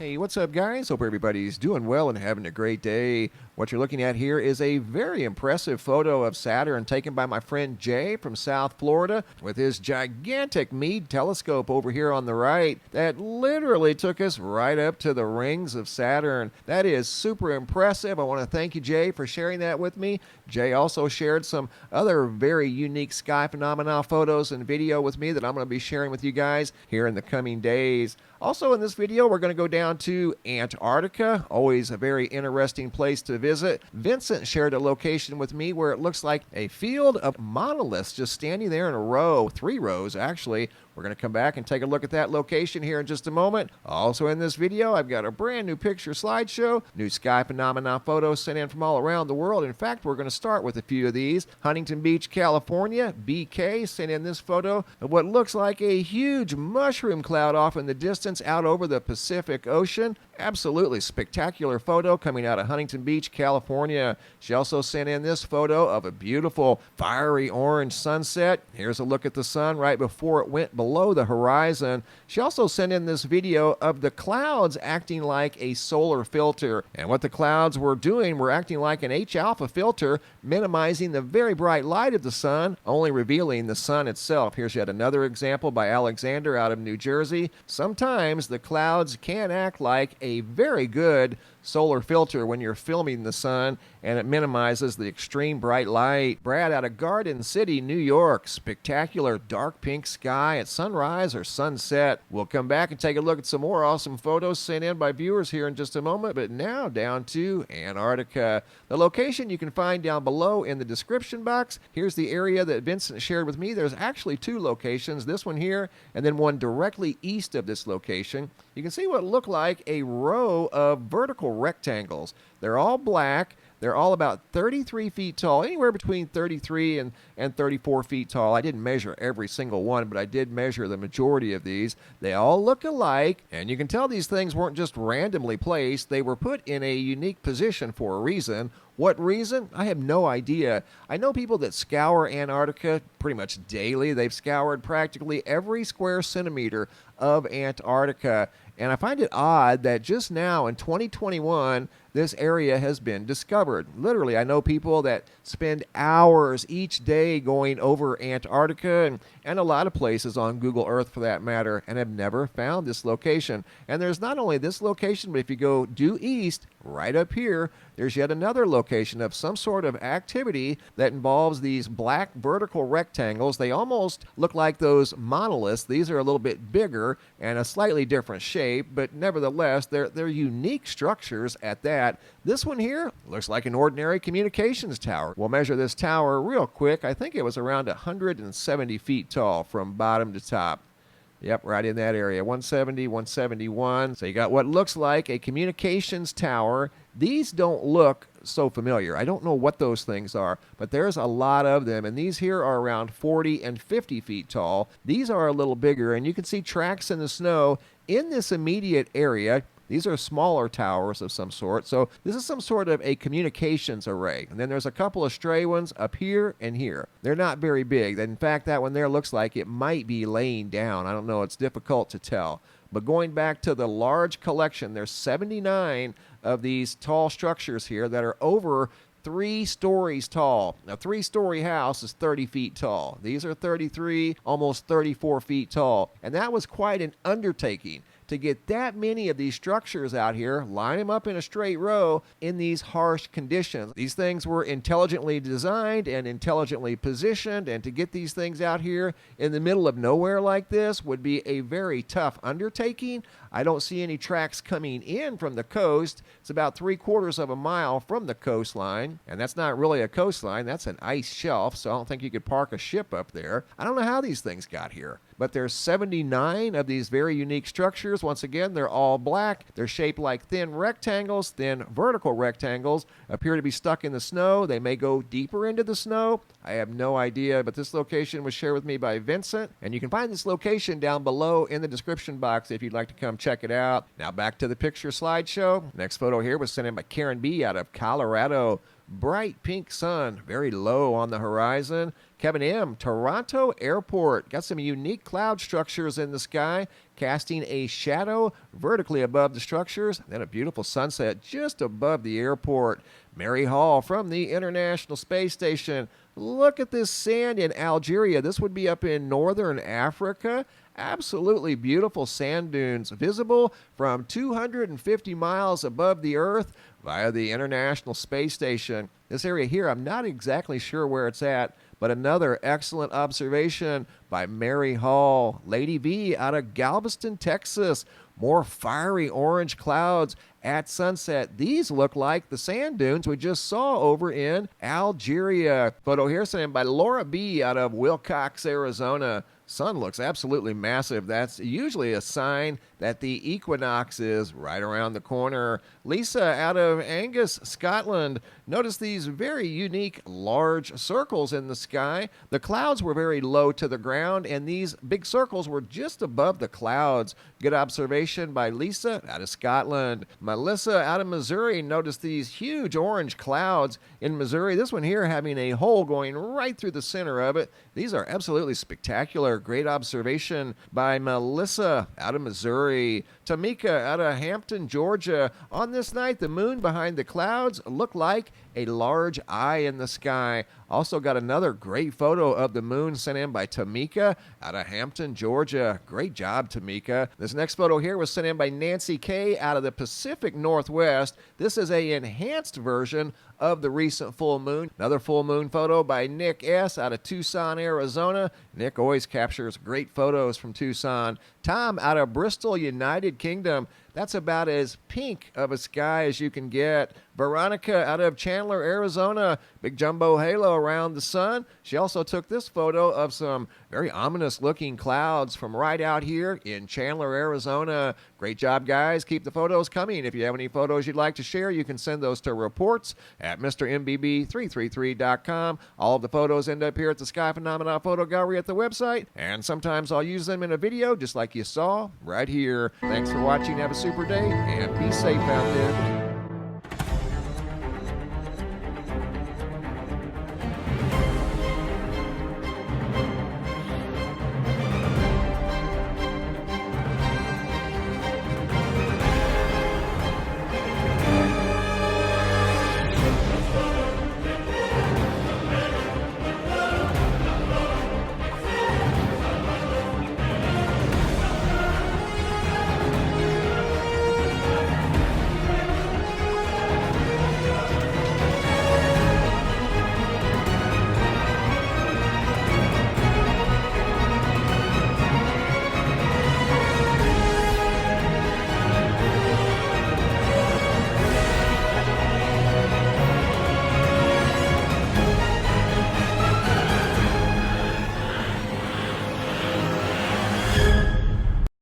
Hey, what's up, guys? Hope everybody's doing well and having a great day. What you're looking at here is a very impressive photo of Saturn taken by my friend Jay from South Florida with his gigantic Meade telescope over here on the right that literally took us right up to the rings of Saturn. That is super impressive. I want to thank you, Jay, for sharing that with me. Jay also shared some other very unique sky phenomena photos and video with me that I'm going to be sharing with you guys here in the coming days. Also in this video, we're going to go down to Antarctica, always a very interesting place to visit. Vincent shared a location with me where it looks like a field of monoliths just standing there in a row, 3 rows actually. We're going to come back and take a look at that location here in just a moment. Also in this video, I've got a brand new picture slideshow, new sky phenomena photos sent in from all around the world. In fact, we're going to start with a few of these. Huntington Beach, California, BK sent in this photo of what looks like a huge mushroom cloud off in the distance out over the Pacific Ocean. Absolutely spectacular photo coming out of Huntington Beach, California. She also sent in this photo of a beautiful fiery orange sunset. Here's a look at the sun right before it went below the horizon. She also sent in this video of the clouds acting like a solar filter. And what the clouds were doing were acting like an H-alpha filter, minimizing the very bright light of the sun, only revealing the sun itself. Here's yet another example by Alexander out of New Jersey. Sometimes the clouds can act like a very good solar filter when you're filming the sun, and it minimizes the extreme bright light. Brad out of Garden City, New York. Spectacular dark pink sky at sunrise or sunset. We'll come back and take a look at some more awesome photos sent in by viewers here in just a moment, but now down to Antarctica. The location you can find down below in the description box. Here's the area that Vincent shared with me. There's actually 2 locations, this one here and then one directly east of this location. You can see what look like a row of vertical rectangles. They're all black. They're all about 33 feet tall, anywhere between 33 and 34 feet tall. I didn't measure every single one, but I did measure the majority of these. They all look alike, and you can tell these things weren't just randomly placed. They were put in a unique position for a reason. What reason? I have no idea. I know people that scour Antarctica pretty much daily. They've scoured practically every square centimeter of Antarctica. And I find it odd that just now in 2021, this area has been discovered. Literally, I know people that spend hours each day going over Antarctica and a lot of places on Google Earth for that matter, and have never found this location. And there's not only this location, but if you go due east, right up here, there's yet another location of some sort of activity that involves these black vertical rectangles. They almost look like those monoliths. These are a little bit bigger and a slightly different shape, but nevertheless, they're unique structures at that. This one here looks like an ordinary communications tower. We'll measure this tower real quick. I think it was around 170 feet tall from bottom to top. Yep, right in that area, 170, 171. So you got what looks like a communications tower. These don't look so familiar. I don't know what those things are, but there's a lot of them, and these here are around 40 and 50 feet tall. These are a little bigger, and you can see tracks in the snow in this immediate area. These are smaller towers of some sort, so this is some sort of a communications array. And then there's a couple of stray ones up here and here. They're not very big. In fact, that one there looks like it might be laying down. I don't know. It's difficult to tell. But going back to the large collection, there's 79 of these tall structures here that are over 3 stories tall. A 3-story house is 30 feet tall. These are 33, almost 34 feet tall. And that was quite an undertaking to get that many of these structures out here, line them up in a straight row in these harsh conditions. These things were intelligently designed and intelligently positioned, and to get these things out here in the middle of nowhere like this would be a very tough undertaking. I don't see any tracks coming in from the coast. It's about 3/4 of a mile from the coastline, and that's not really a coastline. That's an ice shelf, so I don't think you could park a ship up there. I don't know how these things got here, but there's 79 of these very unique structures. Once again, they're all black. They're shaped like thin rectangles, thin vertical rectangles, appear to be stuck in the snow. They may go deeper into the snow. I have no idea, but this location was shared with me by Vincent, and you can find this location down below in the description box if you'd like to come check it out. Now back to the picture slideshow. Next photo here was sent in by Karen B. out of Colorado. bright pink sun, very low on the horizon. Kevin M., Toronto Airport. Got some unique cloud structures in the sky, casting a shadow vertically above the structures. Then a beautiful sunset just above the airport. Mary Hall from the International Space Station. Look at this sand in Algeria. This would be up in northern Africa. Absolutely beautiful sand dunes visible from 250 miles above the Earth via the International Space Station. This area here, I'm not exactly sure where it's at, but another excellent observation by Mary Hall. Lady V out of Galveston, Texas. More fiery orange clouds at sunset. These look like the sand dunes we just saw over in Algeria. Photo here sent in by Laura B out of Wilcox, Arizona. Sun looks absolutely massive. That's usually a sign that the equinox is right around the corner. Lisa out of Angus, Scotland. Notice these very unique large circles in the sky. The clouds were very low to the ground, and these big circles were just above the clouds. Good observation by Lisa out of Scotland. Melissa out of Missouri. Notice these huge orange clouds in Missouri. This one here having a hole going right through the center of it. These are absolutely spectacular. Great observation by Melissa out of Missouri. Tamika out of Hampton, Georgia. On this night, the moon behind the clouds looked like a large eye in the sky. Also got another great photo of the moon sent in by Tamika out of Hampton, Georgia. Great job, Tamika. This next photo here was sent in by Nancy K out of the Pacific Northwest. This is a enhanced version of the recent full moon. Another full moon photo by Nick S. out of Tucson, Arizona. Nick always captures great photos from Tucson. Tom out of Bristol, United Kingdom. That's about as pink of a sky as you can get. Veronica out of Chandler, Arizona. Big jumbo halo around the sun. She also took this photo of some very ominous looking clouds from right out here in Chandler, Arizona. Great job, guys. Keep the photos coming. If you have any photos you'd like to share, you can send those to reports at MrMBB333.com. All of the photos end up here at the Sky Phenomena Photo Gallery at the website, and sometimes I'll use them in a video just like you saw right here. Thanks for watching. Have a super day, and be safe out there.